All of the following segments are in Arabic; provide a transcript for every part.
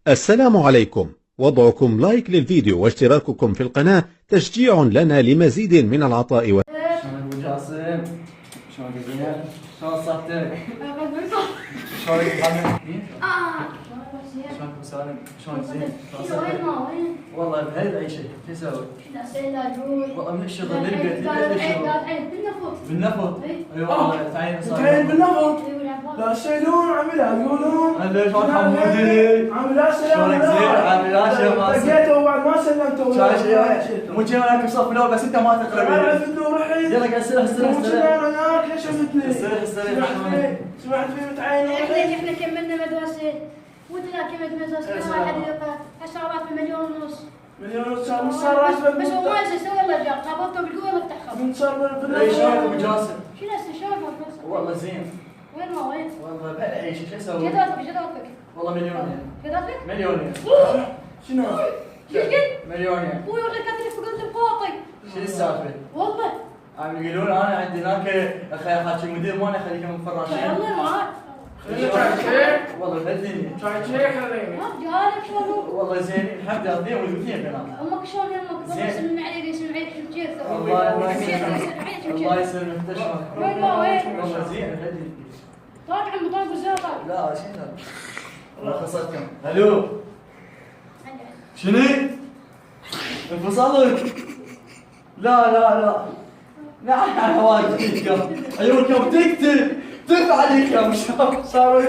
السلام عليكم. وضعكم لايك للفيديو واشتراككم في القناة تشجيع لنا لمزيد من العطاء شلونك ابو جاسم؟ شلونك زين؟ شلون صحتك؟ شلونك محمد؟ شلونك ابو سالم؟ شلونك زين؟ وين؟ والله بهيد اي شيء، شو اسوي؟ والله من الشغل من البيت بالنفط؟ اي والله تعين صار تعين بالنفط؟ لا تسيلون عملها يقولون هلا شلون حمودي؟ عملها سلام شلونك زين؟ عامل شيء ما لقيته وبعد ما سلمته مو جاي وياك بصف الاول بس انت ما تقرب عرفت انه رحيل يلا قاعد استريح انا هناك ليش شفتني؟ استريح سمعت في متعين احنا كملنا مدرسه وانت لا كملت مدرسه ما حد يلقى حسابات بمليون ونص مليون صار من صار راتبك بس هو ما يسوي الا جاب قابلته بالقوه افتح خبر من صار اي شلونك ابو جاسم؟ شو نفس شلونك والله زين وين ما وين؟ والله بهالعيش شو اسوي؟ جداتك والله مليونير جداتك؟ مليونير شنو؟ شو قلت؟ مليونير ابوي وقت كتلك فقلت بقاطي شو السالفه؟ والله عم يقولون انا عندي هناك حاكي المدير مالي خليكم مفراشين والله معاك والله بهالدنيا شاي شيك خليني ما جالك شلون والله زين الحمد لله اثنين والاثنين بنات امك شلون يمك؟ زين. يسلم عليك يسلم عليك شو كيف الله يسلمك انت شلونك؟ وين ما وين؟ والله زين بهالدنيا طاق عم بطاق وزيطه لا شنو والله خسرتكم الو شنو؟ انفصلوا؟ لا لا لا لا واجدكم عيونكم تكتب عليكم صاروا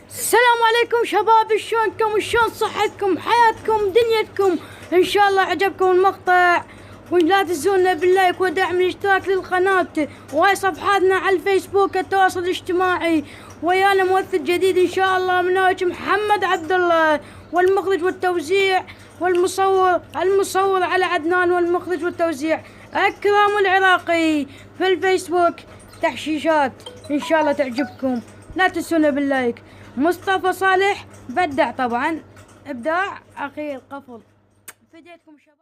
السلام عليكم شباب، شلونكم؟ شلون صحتكم؟ حياتكم؟ دنيتكم؟ ان شاء الله عجبكم المقطع، ولا تنسونا باللايك ودعم الاشتراك للقناة، وهاي صفحاتنا على الفيسبوك التواصل الاجتماعي. ويانا ممثل جديد ان شاء الله من وجه محمد عبد الله، والمخرج والتوزيع المصور على عدنان، والمخرج والتوزيع اكرم العراقي. في الفيسبوك تحشيشات ان شاء الله تعجبكم، لا تنسونا باللايك. مصطفى صالح بدع طبعا، ابداع اخير قفل. فديتكم شباب.